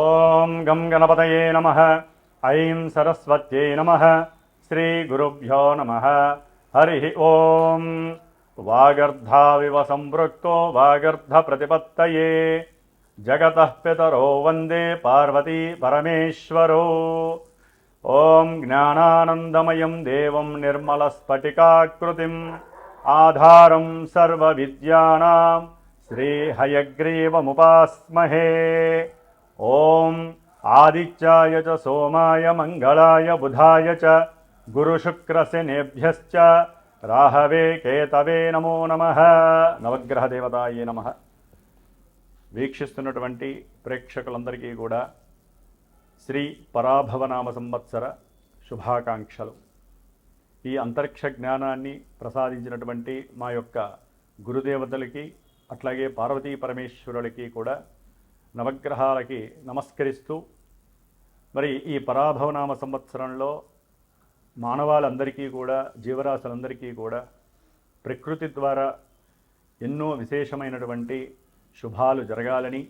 ఓం గం గణపతయే నమః. ఐం సరస్వత్యై నమః. శ్రీ గురుభ్యో నమః. హరి ఓం. వాగర్ధావివ సంపృక్తో వాగర్ధ ప్రతిపత్తయే జగతః పితరో వందే పార్వతీ పరమేశ్వరో. ఓం జ్ఞానానందమయం దేవం నిర్మలస్ఫటికాకృతిం ఆధారం సర్వవిద్యానాం శ్రీహయగ్రీవముపాస్మహే. ఓం ఆదిత్యాయ చ సోమాయ మంగళాయ బుధాయ చ గురుశుక్రశనేభ్యశ్చ రాహవే కేతవే నమో నమః. నవగ్రహ దేవతాయే నమః. వీక్షిస్తున్నటువంటి ప్రేక్షకులందరికీ కూడా శ్రీ పరాభవనామ సంవత్సర శుభాకాంక్షలు. ఈ అంతరిక్ష జ్ఞానాన్ని ప్రసాదించినటువంటి మా యొక్క గురుదేవతలకి అట్లాగే పార్వతీ పరమేశ్వరులకి కూడా నవగ్రహాలకి నమస్కరిస్తూ, మరి ఈ పరాభవనామ సంవత్సరంలో మానవాళందరికీ కూడా, జీవరాశులందరికీ కూడా ప్రకృతి ద్వారా ఎన్నో విశేషమైనటువంటి శుభాలు జరగాలని,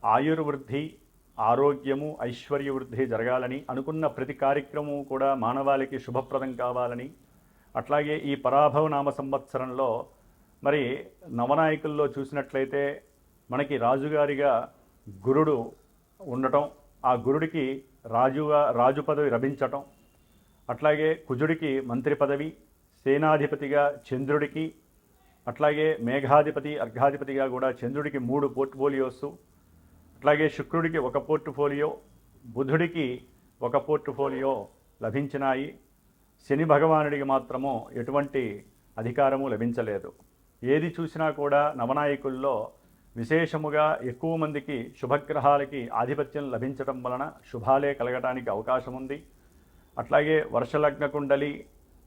ఆయుర్వృద్ధి, ఆరోగ్యము, ఐశ్వర్యవృద్ధి జరగాలని, అనుకున్న ప్రతి కార్యక్రమం కూడా మానవాళికి శుభప్రదం కావాలని, అట్లాగే ఈ పరాభవనామ సంవత్సరంలో మరి నవనాయకుల్లో చూసినట్లయితే మనకి రాజుగారిగా గురుడు ఉండటం, ఆ గురుడికి రాజు పదవి లభించటం, అట్లాగే కుజుడికి మంత్రి పదవి, సేనాధిపతిగా చంద్రుడికి, అట్లాగే మేఘాధిపతి అర్ఘాధిపతిగా కూడా చంద్రుడికి 3 పోర్ట్ఫోలియోస్, అట్లాగే శుక్రుడికి 1 పోర్ట్ఫోలియో, బుధుడికి 1 పోర్ట్ఫోలియో లభించినాయి. శని భగవానుడికి మాత్రము ఎటువంటి అధికారము లభించలేదు. ఏది చూసినా కూడా నవనాయకుల్లో విశేషముగా ఎక్కువ మందికి శుభగ్రహాలకి ఆధిపత్యం లభించటం వలన శుభాలే కలగటానికి అవకాశం ఉంది. అట్లాగే వర్షలగ్న కుండలి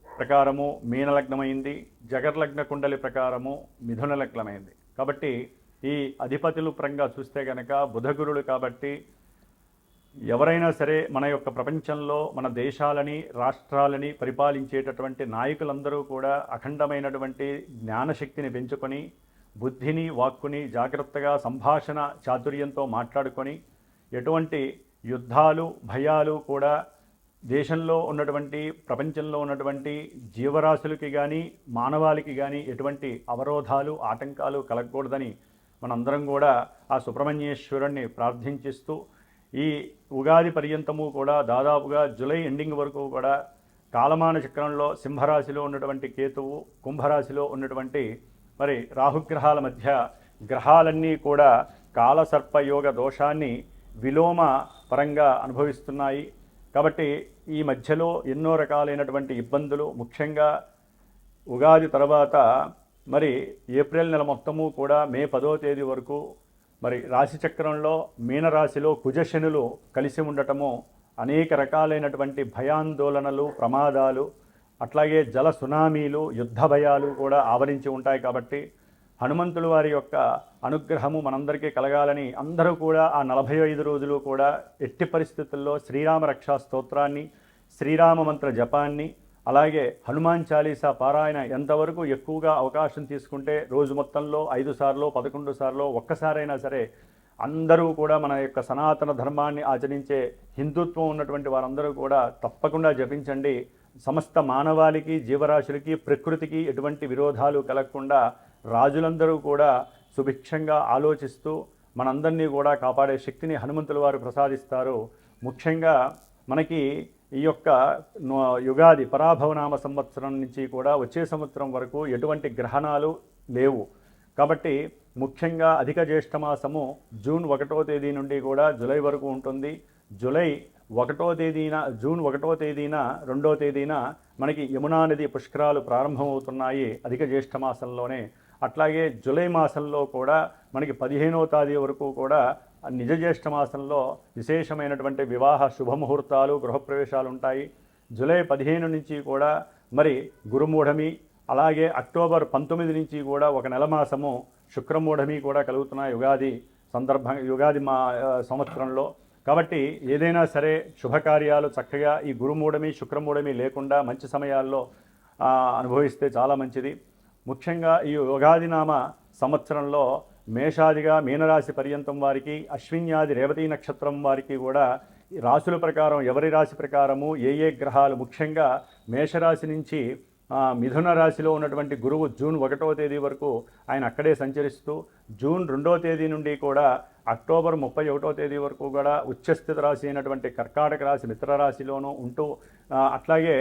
ప్రకారము మీనలగ్నమైంది, జగర్లగ్న కుండలి ప్రకారము మిథున లగ్నమైంది. కాబట్టి ఈ అధిపతులు పరంగా చూస్తే కనుక బుధగురుడు కాబట్టి ఎవరైనా సరే మన యొక్క ప్రపంచంలో మన దేశాలని, రాష్ట్రాలని పరిపాలించేటటువంటి నాయకులందరూ కూడా అఖండమైనటువంటి జ్ఞానశక్తిని పెంచుకొని, బుద్ధిని, వాక్కుని జాగ్రత్తగా సంభాషణ చాతుర్యంతో మాట్లాడుకొని, ఎటువంటి యుద్ధాలు, భయాలు కూడా దేశంలో ఉన్నటువంటి, ప్రపంచంలో ఉన్నటువంటి జీవరాశులకి కానీ మానవాళికి కానీ ఎటువంటి అవరోధాలు, ఆటంకాలు కలగకూడదని మనందరం కూడా ఆ సుబ్రహ్మణ్యేశ్వరుణ్ణి ప్రార్థించిస్తూ, ఈ ఉగాది పర్యంతము కూడా దాదాపుగా జూలై ఎండింగ్ వరకు కూడా కాలమాన చక్రంలో సింహరాశిలో ఉన్నటువంటి కేతువు, కుంభరాశిలో ఉన్నటువంటి మరి రాహుగ్రహాల మధ్య గ్రహాలన్నీ కూడా కాలసర్పయోగ దోషాన్ని విలోమ పరంగా అనుభవిస్తున్నాయి. కాబట్టి ఈ మధ్యలో ఎన్నో రకాలైనటువంటి ఇబ్బందులు, ముఖ్యంగా ఉగాది తర్వాత మరి ఏప్రిల్ నెల మొత్తము కూడా మే 10వ తేదీ వరకు మరి రాశిచక్రంలో మీనరాశిలో కుజశనులు కలిసి ఉండటము అనేక రకాలైనటువంటి భయాందోళనలు, ప్రమాదాలు, అట్లాగే జల సునామీలు, యుద్ధ భయాలు కూడా ఆవరించి ఉంటాయి. కాబట్టి హనుమంతుల వారి యొక్క అనుగ్రహము మనందరికీ కలగాలని అందరూ కూడా ఆ 45 రోజులు కూడా ఎట్టి పరిస్థితుల్లో శ్రీరామ రక్షా స్తోత్రాన్ని, శ్రీరామ మంత్ర జపాన్ని, అలాగే హనుమాన్ చాలీసా పారాయణ ఎంతవరకు ఎక్కువగా అవకాశం తీసుకుంటే రోజు మొత్తంలో 5 సార్లు, 11 సార్లు, ఒక్కసారైనా సరే అందరూ కూడా మన యొక్క సనాతన ధర్మాన్ని ఆచరించే హిందుత్వం ఉన్నటువంటి వారందరూ కూడా తప్పకుండా జపించండి. సమస్త మానవాళికి, జీవరాశులకి, ప్రకృతికి ఎటువంటి విరోధాలు కలగకుండా రాజులందరూ కూడా సుభిక్షంగా ఆలోచిస్తూ మనందరినీ కూడా కాపాడే శక్తిని హనుమంతుల వారు ప్రసాదిస్తారు. ముఖ్యంగా మనకి ఈ యొక్క యుగాది పరాభవనామ సంవత్సరం నుంచి కూడా వచ్చే సంవత్సరం వరకు ఎటువంటి గ్రహణాలు లేవు. కాబట్టి ముఖ్యంగా అధిక జ్యేష్ఠమాసము జూన్ 1వ తేదీ నుండి కూడా జూలై వరకు ఉంటుంది. జూన్ 1వ తేదీన 2వ తేదీన మనకి యమునా నది పుష్కరాలు ప్రారంభమవుతున్నాయి అధిక జ్యేష్ఠమాసంలోనే. అట్లాగే జూలై మాసంలో కూడా మనకి 15వ తేదీ వరకు కూడా నిజ జ్యేష్ఠ మాసంలో విశేషమైనటువంటి వివాహ శుభముహూర్తాలు, గృహప్రవేశాలు ఉంటాయి. జూలై 15 నుంచి కూడా మరి గురుమూఢమి, అలాగే అక్టోబర్ 19 నుంచి కూడా 1 నెల మాసము శుక్రమూఢమి కూడా కలుగుతున్నాయి యుగాది సంవత్సరంలో. కాబట్టి ఏదైనా సరే శుభకార్యాలు చక్కగా ఈ గురుమూఢమి, శుక్రమూఢమి లేకుండా మంచి సమయాల్లో అనుభవిస్తే చాలా మంచిది. ముఖ్యంగా ఈ యుగాది నామ సంవత్సరంలో మేషాదిగా మీనరాశి పర్యంతం వారికి, అశ్విన్యాది రేవతీ నక్షత్రం వారికి కూడా రాశుల ప్రకారం ఎవరి రాశి ప్రకారము ఏ గ్రహాలు, ముఖ్యంగా మేషరాశి నుంచి మిథున రాశిలో ఉన్నటువంటి గురువు జూన్ 1వ తేదీ వరకు ఆయన అక్కడే సంచరిస్తూ, జూన్ 2వ తేదీ నుండి కూడా అక్టోబర్ 31వ తేదీ వరకు కూడా ఉచ్చస్థిత రాశి అయినటువంటి కర్కాటక రాశి మిత్ర రాశిలోనూ ఉంటూ, అట్లాగే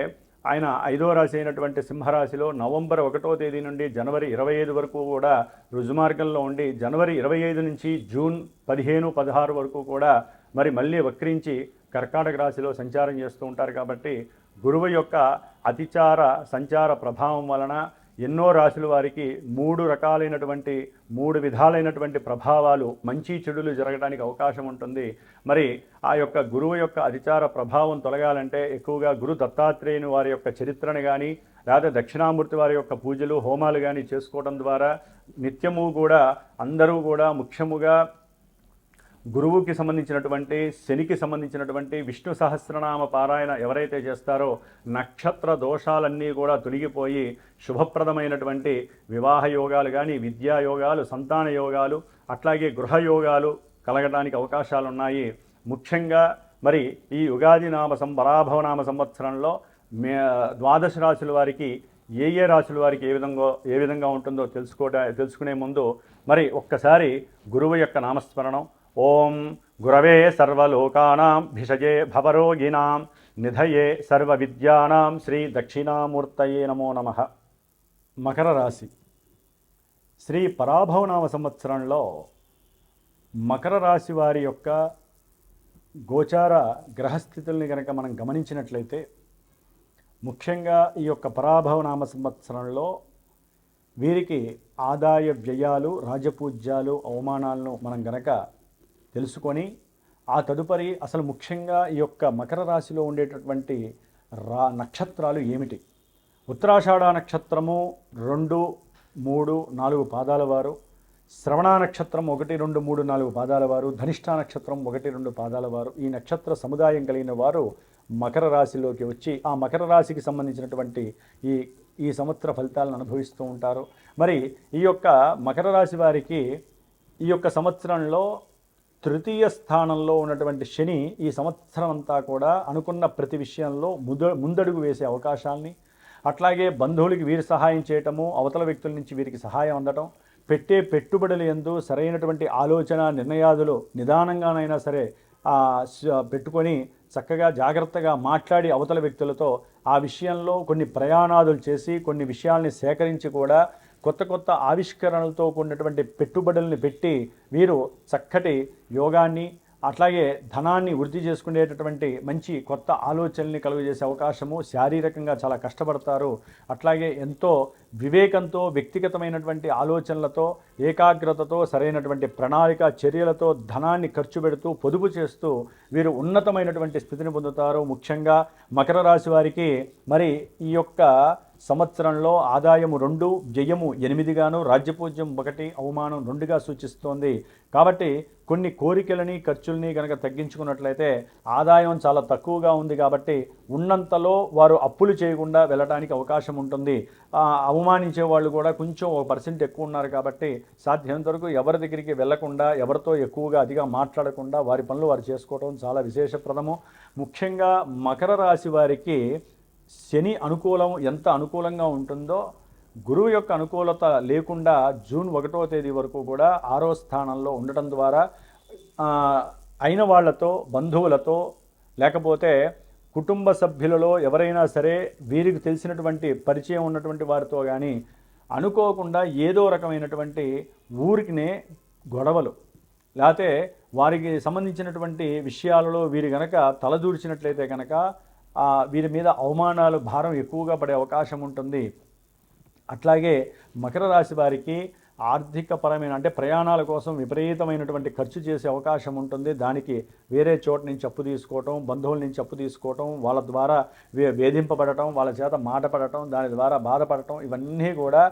ఆయన 5వ రాశి అయినటువంటి సింహరాశిలో నవంబర్ 1వ తేదీ నుండి జనవరి 25 వరకు కూడా రుజుమార్గంలో ఉండి, జనవరి 25 నుంచి జూన్ 15, 16 వరకు కూడా మరి మళ్ళీ వక్రించి కర్కాటక రాశిలో సంచారం చేస్తూ ఉంటారు. కాబట్టి గురువు యొక్క అతిచార సంచార ప్రభావం వలన ఎన్నో రాశుల వారికి 3 విధాలైనటువంటి ప్రభావాలు, మంచి చెడులు జరగడానికి అవకాశం ఉంటుంది. మరి ఆ యొక్క గురువు యొక్క అతిచార ప్రభావం తొలగాలంటే ఎక్కువగా గురు దత్తాత్రేయుని వారి యొక్క చరిత్రను కానీ, లేదా దక్షిణామూర్తి వారి యొక్క పూజలు హోమాలు కానీ చేసుకోవడం ద్వారా నిత్యము కూడా అందరూ కూడా ముఖ్యముగా గురువుకి సంబంధించినటువంటి, శనికి సంబంధించినటువంటి విష్ణు సహస్రనామ పారాయణ ఎవరైతే చేస్తారో నక్షత్ర దోషాలన్నీ కూడా తొలగిపోయి శుభప్రదమైనటువంటి వివాహ యోగాలు కానీ, విద్యా యోగాలు, సంతాన యోగాలు, అట్లాగే గృహయోగాలు కలగడానికి అవకాశాలు ఉన్నాయి. ముఖ్యంగా మరి ఈ ఉగాది పరాభవనామ సంవత్సరంలో ద్వాదశ రాశుల వారికి ఏ రాశుల వారికి ఏ విధంగా ఉంటుందో తెలుసుకునే ముందు మరి ఒక్కసారి గురువు యొక్క నామస్మరణం. ఓం గురవే సర్వలోకానాం భిషజే భవరోగిణాం నిధయే సర్వ విద్యానాం శ్రీ దక్షిణామూర్తయే నమో నమః. మకర రాశి శ్రీ పరాభవనామ సంవత్సరంలో మకర రాశి వారి యొక్క గోచార గ్రహస్థితుల్ని కనుక మనం గమనించినట్లయితే, ముఖ్యంగా ఈ యొక్క పరాభవనామ సంవత్సరంలో వీరికి ఆదాయ వ్యయాలు, రాజపూజ్యాలు, అవమానాలను మనం గనక తెలుసుకొని ఆ తదుపరి అసలు ముఖ్యంగా ఈ యొక్క మకర రాశిలో ఉండేటటువంటి నక్షత్రాలు ఏమిటి? ఉత్తరాషాఢ నక్షత్రము 2, 3, 4 పాదాల వారు, శ్రవణ నక్షత్రం 1, 2, 3, 4 పాదాల వారు, ధనిష్ఠ నక్షత్రం 1, 2 పాదాల వారు, ఈ నక్షత్ర సముదాయం కలిగిన వారు మకర రాశిలోకి వచ్చి ఆ మకర రాశికి సంబంధించినటువంటి ఈ సంవత్సర ఫలితాలను అనుభవిస్తూ ఉంటారు. మరి ఈ యొక్క మకర రాశి వారికి ఈ యొక్క సంవత్సరంలో తృతీయ స్థానంలో ఉన్నటువంటి శని ఈ సంవత్సరం అంతా కూడా అనుకున్న ప్రతి విషయంలో ముందడుగు వేసే అవకాశాలని, అట్లాగే బంధువులకి వీరి సహాయం చేయటము, అవతల వ్యక్తుల నుంచి వీరికి సహాయం అందటం, పెట్టే పెట్టుబడులు యందు సరైనటువంటి ఆలోచన నిర్ణయాదులు నిదానంగానైనా సరే పెట్టుకొని చక్కగా జాగ్రత్తగా మాట్లాడి అవతల వ్యక్తులతో ఆ విషయంలో కొన్ని ప్రయాణాదులు చేసి కొన్ని విషయాల్ని సేకరించి కూడా కొత్త ఆవిష్కరణలతో కూడినటువంటి పెట్టుబడుల్ని పెట్టి వీరు చక్కటి యోగాన్ని, అట్లాగే ధనాన్ని వృద్ధి చేసుకునేటటువంటి మంచి కొత్త ఆలోచనల్ని కలుగజేసే అవకాశము, శారీరకంగా చాలా కష్టపడతారు. అట్లాగే ఎంతో వివేకంతో, వ్యక్తిగతమైనటువంటి ఆలోచనలతో, ఏకాగ్రతతో, సరైనటువంటి ప్రణాళిక చర్యలతో ధనాన్ని ఖర్చు పెడుతూ పొదుపు చేస్తూ వీరు ఉన్నతమైనటువంటి స్థితిని పొందుతారు. ముఖ్యంగా మకర రాశి వారికి మరి ఈ యొక్క సంవత్సరంలో ఆదాయము 2, జయము 8గాను, రాజ్యపూజ్యం 1, అవమానం 2గా సూచిస్తోంది. కాబట్టి కొన్ని కోరికలని ఖర్చుల్ని కనుక తగ్గించుకున్నట్లయితే ఆదాయం చాలా తక్కువగా ఉంది. కాబట్టి ఉన్నంతలో వారు అప్పులు చేయకుండా వెళ్ళడానికి అవకాశం ఉంటుంది. అవమానించే వాళ్ళు కూడా కొంచెం 1% ఎక్కువ ఉన్నారు. కాబట్టి సాధ్యమైనంత వరకు ఎవరి దగ్గరికి వెళ్లకుండా, ఎవరితో ఎక్కువగా అదిగా మాట్లాడకుండా వారి పనులు వారు చేసుకోవడం చాలా విశేషప్రదము. ముఖ్యంగా మకర రాశి వారికి శని అనుకూలం ఎంత అనుకూలంగా ఉంటుందో, గురువు యొక్క అనుకూలత లేకుండా జూన్ 1వ తేదీ వరకు కూడా 6వ స్థానంలో ఉండటం ద్వారా అయిన వాళ్లతో, బంధువులతో, లేకపోతే కుటుంబ సభ్యులలో ఎవరైనా సరే వీరికి తెలిసినటువంటి పరిచయం ఉన్నటువంటి వారితో కానీ అనుకోకుండా ఏదో రకమైనటువంటి ఊరికినే గొడవలు, లేకపోతే వారికి సంబంధించినటువంటి విషయాలలో వీరు గనక తలదూర్చినట్లయితే కనుక వీరి మీద అవమానాలు, భారం ఎక్కువగా పడే అవకాశం ఉంటుంది. అట్లాగే మకర రాశి వారికి ఆర్థిక పరమైన అంటే ప్రయాణాల కోసం విపరీతమైనటువంటి ఖర్చు చేసే అవకాశం ఉంటుంది. దానికి వేరే చోట నుంచి అప్పు తీసుకోవటం, బంధువుల నుంచి అప్పు తీసుకోవటం, వాళ్ళ ద్వారా వేధింపబడటం, వాళ్ళ చేత మాట పడటం, దాని ద్వారా బాధపడటం, ఇవన్నీ కూడా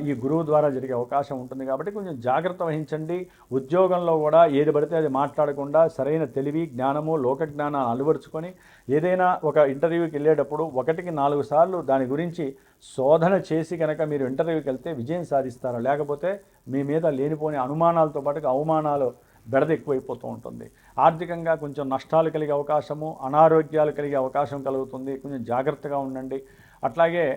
ఈ గురువు ద్వారా జరిగే అవకాశం ఉంటుంది. కాబట్టి కొంచెం జాగ్రత్త వహించండి. ఉద్యోగంలో కూడా ఏది పడితే అది మాట్లాడకుండా సరైన తెలివి, జ్ఞానము, లోక జ్ఞానాన్ని అలవరుచుకొని ఏదైనా ఒక ఇంటర్వ్యూకి వెళ్ళేటప్పుడు 1కి 4 సార్లు దాని గురించి శోధన చేసి కనుక మీరు ఇంటర్వ్యూకి వెళ్తే విజయం సాధిస్తారు. లేకపోతే మీ మీద లేనిపోని అనుమానాలతో పాటుగా అవమానాలు బెడద ఎక్కువైపోతూ ఉంటుంది. ఆర్థికంగా కొంచెం నష్టాలు కలిగే అవకాశము, అనారోగ్యాలు కలిగే అవకాశం కలుగుతుంది. కొంచెం జాగ్రత్తగా ఉండండి. అట్లాగే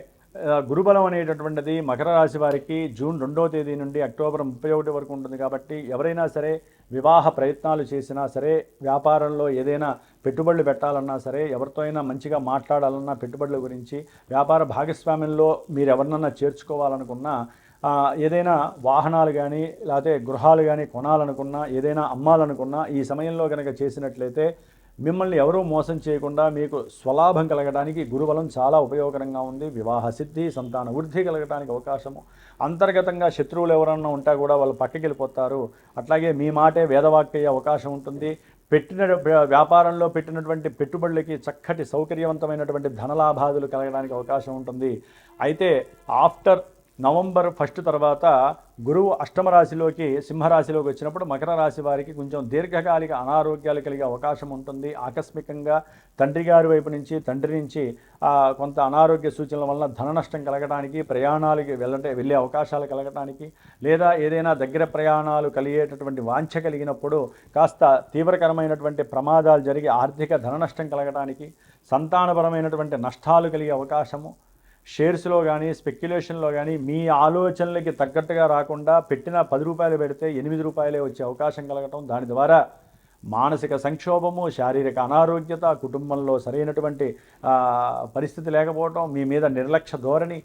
గురుబలం అనేటటువంటిది మకర రాశి వారికి జూన్ 2వ తేదీ నుండి అక్టోబర్ 31 వరకు ఉంటుంది. కాబట్టి ఎవరైనా సరే వివాహ ప్రయత్నాలు చేసినా సరే, వ్యాపారంలో ఏదైనా పెట్టుబడులు పెట్టాలన్నా సరే, ఎవరితో అయినా మంచిగా మాట్లాడాలన్నా పెట్టుబడుల గురించి, వ్యాపార భాగస్వామ్యంలో మీరు ఎవరినన్నా చేర్చుకోవాలనుకున్నా, ఏదైనా వాహనాలు కానీ లేకపోతే గృహాలు కానీ కొనాలనుకున్నా, ఏదైనా అమ్మాలనుకున్నా ఈ సమయంలో కనుక చేసినట్లయితే మిమ్మల్ని ఎవరూ మోసం చేయకుండా మీకు స్వలాభం కలగడానికి గురుబలం చాలా ఉపయోగకరంగా ఉంది. వివాహ సిద్ధి, సంతాన వృద్ధి కలగడానికి అవకాశము, అంతర్గతంగా శత్రువులు ఎవరన్నా ఉంటే కూడా వాళ్ళు పక్కకి వెళ్ళిపోతారు. అట్లాగే మీ మాటే వేదవాక్య అవకాశం ఉంటుంది. వ్యాపారంలో పెట్టినటువంటి పెట్టుబడులకి చక్కటి సౌకర్యవంతమైనటువంటి ధనలాభాదులు కలగడానికి అవకాశం ఉంటుంది. అయితే ఆఫ్టర్ నవంబర్ 1 తర్వాత గురువు అష్టమ రాశిలోకి సింహరాశిలోకి వచ్చినప్పుడు మకర రాశి వారికి కొంచెం దీర్ఘకాలిక అనారోగ్యాలు కలిగే అవకాశం ఉంటుంది. ఆకస్మికంగా తండ్రి గారి వైపు నుంచి, తండ్రి నుంచి కొంత అనారోగ్య సూచనల వలన ధన నష్టం కలగడానికి, ప్రయాణాలకి వెళ్ళే అవకాశాలు కలగడానికి, లేదా ఏదైనా దగ్గర ప్రయాణాలు కలిగేటటువంటి వాంఛ కలిగినప్పుడు కాస్త తీవ్రకరమైనటువంటి ప్రమాదాలు జరిగి ఆర్థిక ధన నష్టం కలగడానికి, సంతానపరమైనటువంటి నష్టాలు కలిగే అవకాశము, షేర్స్లో కానీ స్పెక్యులేషన్లో కానీ మీ ఆలోచనలకి తగ్గట్టుగా రాకుండా పెట్టిన 10 రూపాయలు పెడితే 8 రూపాయలే వచ్చే అవకాశం కలగటం, దాని ద్వారా మానసిక సంక్షోభము, శారీరక అనారోగ్యత, కుటుంబంలో సరైనటువంటి పరిస్థితి లేకపోవటం, మీ మీద నిర్లక్ష్య ధోరణి,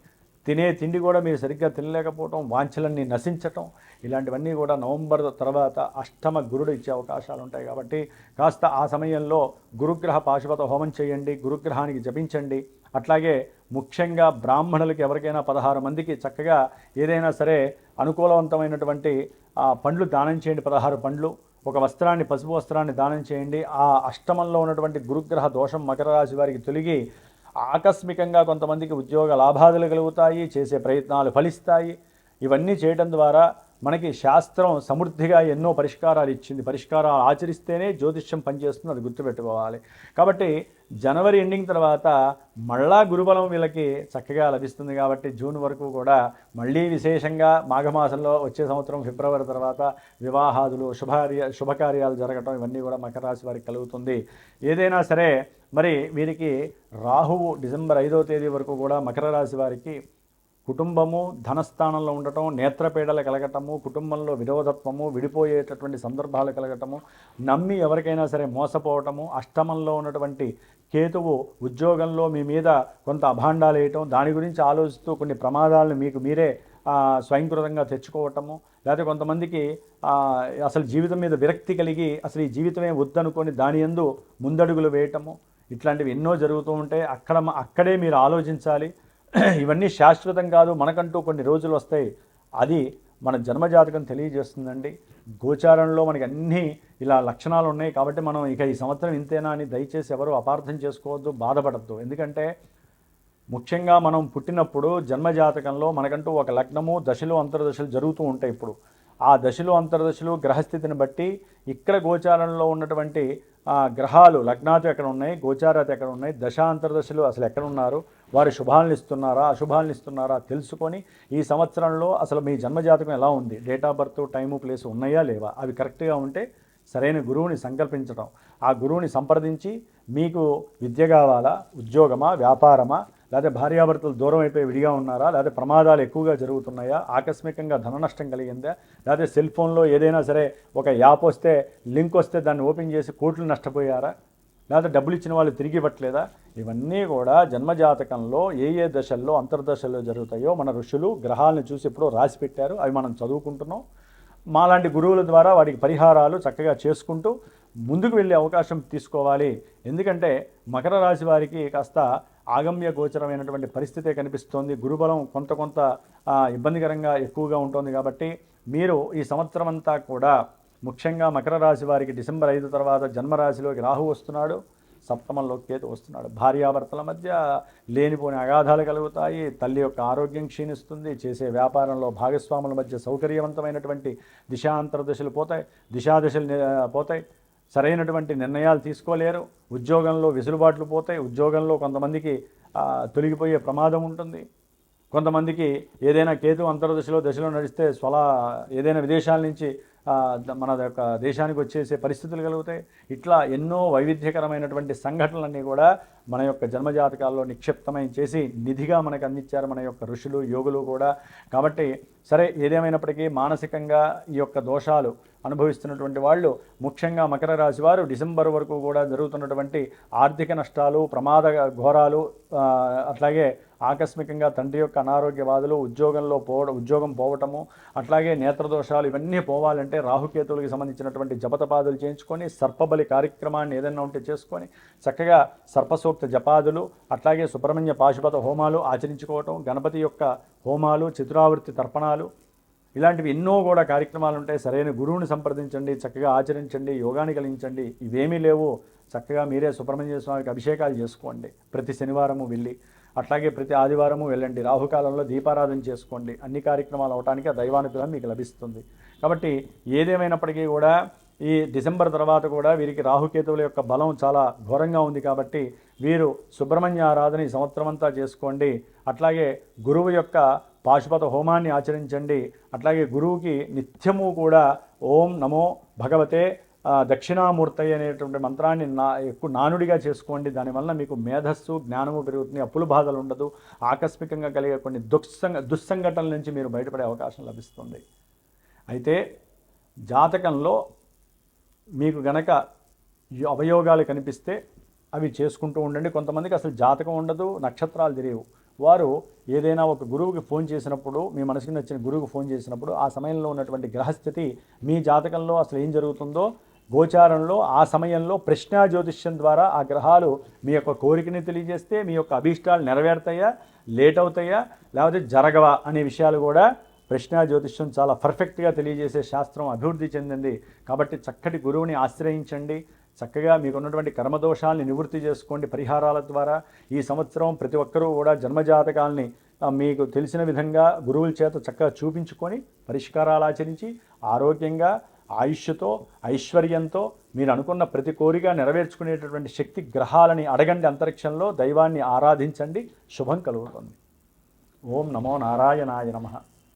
తినే తిండి కూడా మీరు సరిగ్గా తినలేకపోవటం, వాంఛలన్నీ నశించటం, ఇలాంటివన్నీ కూడా నవంబర్ తర్వాత అష్టమ గురుడు ఇచ్చే అవకాశాలు ఉంటాయి. కాబట్టి కాస్త ఆ సమయంలో గురుగ్రహ పాశుపత హోమం చేయండి, గురుగ్రహానికి జపించండి. అట్లాగే ముఖ్యంగా బ్రాహ్మణులకి ఎవరికైనా 16 మందికి చక్కగా ఏదైనా సరే అనుకూలవంతమైనటువంటి పండ్లు దానం చేయండి. 16 పండ్లు, ఒక వస్త్రాన్ని, పసుపు వస్త్రాన్ని దానం చేయండి. ఆ అష్టమంలో ఉన్నటువంటి గురుగ్రహ దోషం మకర రాశి వారికి తొలగి ఆకస్మికంగా కొంతమందికి ఉద్యోగ లాభాదులు కలుగుతాయి, చేసే ప్రయత్నాలు ఫలిస్తాయి. ఇవన్నీ చేయడం ద్వారా మనకి శాస్త్రం సమృద్ధిగా ఎన్నో పరిష్కారాలు ఇచ్చింది. పరిష్కారాలు ఆచరిస్తేనే జ్యోతిష్యం పనిచేస్తుంది, అది గుర్తుపెట్టుకోవాలి. కాబట్టి జనవరి ఎండింగ్ తర్వాత మళ్ళా గురుబలం వీళ్ళకి చక్కగా లభిస్తుంది. కాబట్టి జూన్ వరకు కూడా మళ్ళీ విశేషంగా మాఘమాసంలో వచ్చే సంవత్సరం ఫిబ్రవరి తర్వాత వివాహాదులు, శుభకార్యాలు జరగటం, ఇవన్నీ కూడా మకర రాశి వారికి కలుగుతుంది. ఏదైనా సరే మరి వీరికి రాహువు డిసెంబర్ 5వ తేదీ వరకు కూడా మకర రాశి వారికి కుటుంబము, ధనస్థానంలో ఉండటం, నేత్రపీడలు కలగటము, కుటుంబంలో విరోధత్వము, విడిపోయేటటువంటి సందర్భాలు కలగటము, నమ్మి ఎవరికైనా సరే మోసపోవటము, అష్టమంలో ఉన్నటువంటి కేతువు ఉద్యోగంలో మీ మీద కొంత అభాండాలు వేయటం, దాని గురించి ఆలోచిస్తూ కొన్ని ప్రమాదాలను మీకు మీరే స్వయంకృతంగా తెచ్చుకోవటము, లేకపోతే కొంతమందికి అసలు జీవితం మీద విరక్తి కలిగి అసలు ఈ జీవితమే వద్దనుకొని దాని యందు ముందడుగులు వేయటము, ఇట్లాంటివి ఎన్నో జరుగుతూ ఉంటాయి. అక్కడే మీరు ఆలోచించాలి. ఇవన్నీ శాశ్వతం కాదు, మనకంటూ కొన్ని రోజులు వస్తాయి. అది మన జన్మజాతకం తెలియజేస్తుందండి. గోచారంలో మనకి అన్నీ ఇలా లక్షణాలు ఉన్నాయి. కాబట్టి మనం ఇక ఈ సంవత్సరం ఇంతేనా అని దయచేసి ఎవరు అపార్థం చేసుకోవద్దు, బాధపడద్దు. ఎందుకంటే ముఖ్యంగా మనం పుట్టినప్పుడు జన్మజాతకంలో మనకంటూ ఒక లగ్నము, దశలు, అంతర్దశలు జరుగుతూ ఉంటాయి. ఇప్పుడు ఆ దశలు, అంతర్దశలు గ్రహస్థితిని బట్టి ఇక్కడ గోచారంలో ఉన్నటువంటి గ్రహాలు లగ్నాలు ఎక్కడ ఉన్నాయి, గోచారాలు ఎక్కడ ఉన్నాయి, దశ అంతర్దశలు అసలు ఎక్కడ ఉన్నారు, వారు శుభాలను ఇస్తున్నారా, అశుభాలను ఇస్తున్నారా తెలుసుకొని ఈ సంవత్సరంలో అసలు మీ జన్మజాతకం ఎలా ఉంది, date of birth, time, place ఉన్నాయా లేవా, అవి కరెక్ట్గా ఉంటే సరైన గురువుని సంకల్పించడం, ఆ గురువుని సంప్రదించి మీకు విద్య కావాలా, ఉద్యోగమా, వ్యాపారమా, లేకపోతే భార్యాభర్తలు దూరం అయిపోయి విడిగా ఉన్నారా, లేకపోతే ప్రమాదాలు ఎక్కువగా జరుగుతున్నాయా, ఆకస్మికంగా ధన నష్టం కలిగిందా, లేకపోతే సెల్ ఫోన్లో ఏదైనా సరే ఒక యాప్ వస్తే, లింక్ వస్తే దాన్ని ఓపెన్ చేసి కోట్లు నష్టపోయారా, లేకపోతే డబ్బులు ఇచ్చిన వాళ్ళు తిరిగి ఇవ్వట్లేదా, ఇవన్నీ కూడా జన్మజాతకంలో ఏ ఏ దశల్లో, అంతర్దశల్లో జరుగుతాయో మన ఋషులు గ్రహాలను చూసి ఎప్పుడో రాసి పెట్టారు. అవి మనం చదువుకుంటున్నాం. మాలాంటి గురువుల ద్వారా వాటికి పరిహారాలు చక్కగా చేసుకుంటూ ముందుకు వెళ్ళే అవకాశం తీసుకోవాలి. ఎందుకంటే మకర రాశి వారికి కాస్త ఆగమ్య గోచరమైనటువంటి పరిస్థితే కనిపిస్తోంది. గురుబలం కొంత ఇబ్బందికరంగా ఎక్కువగా ఉంటుంది. కాబట్టి మీరు ఈ సంవత్సరం అంతా కూడా ముఖ్యంగా మకర రాశి వారికి డిసెంబర్ 5 తర్వాత జన్మరాశిలోకి రాహు వస్తున్నాడు, సప్తమంలో కేతు వస్తున్నాడు. భార్యాభర్తల మధ్య లేనిపోని అగాధాలు కలుగుతాయి, తల్లి యొక్క ఆరోగ్యం క్షీణిస్తుంది, చేసే వ్యాపారంలో భాగస్వాముల మధ్య సౌకర్యవంతమైనటువంటి దిశాంతర్దశలు పోతాయి, దిశాదశలు పోతాయి, సరైనటువంటి నిర్ణయాలు తీసుకోలేరు, ఉద్యోగంలో వెసులుబాట్లు పోతాయి, ఉద్యోగంలో కొంతమందికి తొలగిపోయే ప్రమాదం ఉంటుంది. కొంతమందికి ఏదైనా కేతు దశలో నడిస్తే ఏదైనా విదేశాల నుంచి మన యొక్క దేశానికి వచ్చేసే పరిస్థితులు కలుగుతాయి. ఇట్లా ఎన్నో వైవిధ్యకరమైనటువంటి సంఘటనలన్నీ కూడా మన యొక్క జన్మజాతకాల్లో నిక్షిప్తమై చేసి నిధిగా మనకు అందించారు మన యొక్క ఋషులు యోగులు కూడా. కాబట్టి సరే, ఏదేమైనప్పటికీ మానసికంగా ఈ యొక్క దోషాలు అనుభవిస్తున్నటువంటి వాళ్ళు, ముఖ్యంగా మకర రాశి వారు డిసెంబర్ వరకు కూడా జరుగుతున్నటువంటి ఆర్థిక నష్టాలు, ప్రమాద ఘోరాలు, అట్లాగే ఆకస్మికంగా తండ్రి యొక్క అనారోగ్య బాధలు, ఉద్యోగం పోవటము, అట్లాగే నేత్రదోషాలు, ఇవన్నీ పోవాలంటే రాహుకేతువులకి సంబంధించినటువంటి జపతపాదులు చేయించుకొని, సర్పబలి కార్యక్రమాన్ని ఏదైనా ఉంటే చేసుకొని చక్కగా సర్పసూక్త జపాదులు, అట్లాగే సుబ్రహ్మణ్య పాశుపత హోమాలు ఆచరించుకోవటం, గణపతి యొక్క హోమాలు, చతురావృత్తి తర్పణాలు, ఇలాంటివి ఎన్నో కూడా కార్యక్రమాలు ఉంటాయి. సరైన గురువుని సంప్రదించండి, చక్కగా ఆచరించండి, యోగాన్ని కలిగించండి. ఇవేమీ లేవు, చక్కగా మీరే సుబ్రహ్మణ్య స్వామికి అభిషేకాలు చేసుకోండి ప్రతి శనివారము వెళ్ళి, అట్లాగే ప్రతి ఆదివారము వెళ్ళండి, రాహుకాలంలో దీపారాధన చేసుకోండి. అన్ని కార్యక్రమాలు అవడానికి ఆ దైవానుగ్రహం మీకు లభిస్తుంది. కాబట్టి ఏదేమైనప్పటికీ కూడా ఈ డిసెంబర్ తర్వాత కూడా వీరికి రాహుకేతువుల యొక్క బలం చాలా ఘోరంగా ఉంది. కాబట్టి వీరు సుబ్రహ్మణ్య ఆరాధన ఈ సంవత్సరం అంతా చేసుకోండి. అట్లాగే గురువు యొక్క పాశుపత హోమాన్ని ఆచరించండి. అట్లాగే గురువుకి నిత్యము కూడా ఓం నమో భగవతే దక్షిణామూర్తయ్య అనేటువంటి మంత్రాన్ని ఎక్కువ నానుడిగా చేసుకోండి. దానివల్ల మీకు మేధస్సు, జ్ఞానము పెరుగుతుంది, అప్పుల బాధలు ఉండదు, ఆకస్మికంగా కలిగే కొన్ని దుస్సంఘటనల నుంచి మీరు బయటపడే అవకాశం లభిస్తుంది. అయితే జాతకంలో మీకు గనక అవయోగాలు కనిపిస్తే అవి చేసుకుంటూ ఉండండి. కొంతమందికి అసలు జాతకం ఉండదు, నక్షత్రాలు తెలియవు. వారు ఏదైనా ఒక గురువుకి ఫోన్ చేసినప్పుడు, మీ మనసుకి నచ్చిన గురువుకి ఫోన్ చేసినప్పుడు ఆ సమయంలో ఉన్నటువంటి గ్రహస్థితి, మీ జాతకంలో అసలు ఏం జరుగుతుందో గోచారంలో ఆ సమయంలో ప్రశ్నా జ్యోతిష్యం ద్వారా ఆ గ్రహాలు మీ యొక్క కోరికని తెలియజేస్తే మీ యొక్క అభీష్టాలు నెరవేరుతాయా, లేట్ అవుతాయా, లేకపోతే జరగవా అనే విషయాలు కూడా ప్రశ్నా జ్యోతిష్యం చాలా పర్ఫెక్ట్గా తెలియజేసే శాస్త్రం అభివృద్ధి చెందింది. కాబట్టి చక్కటి గురువుని ఆశ్రయించండి. చక్కగా మీకున్నటువంటి కర్మదోషాలని నివృత్తి చేసుకోండి పరిహారాల ద్వారా. ఈ సంవత్సరం ప్రతి ఒక్కరూ కూడా జన్మజాతకాలని మీకు తెలిసిన విధంగా గురువుల చేత చక్కగా చూపించుకొని పరిష్కారాలు ఆచరించి ఆరోగ్యంగా, ఆయుష్తో, ఐశ్వర్యంతో మీరు అనుకున్న ప్రతి కోరిక నెరవేర్చుకునేటటువంటి శక్తి గ్రహాలని అడగండి. అంతరిక్షంలో దైవాన్ని ఆరాధించండి, శుభం కలుగుతుంది. ఓం నమో నారాయణాయ నమః.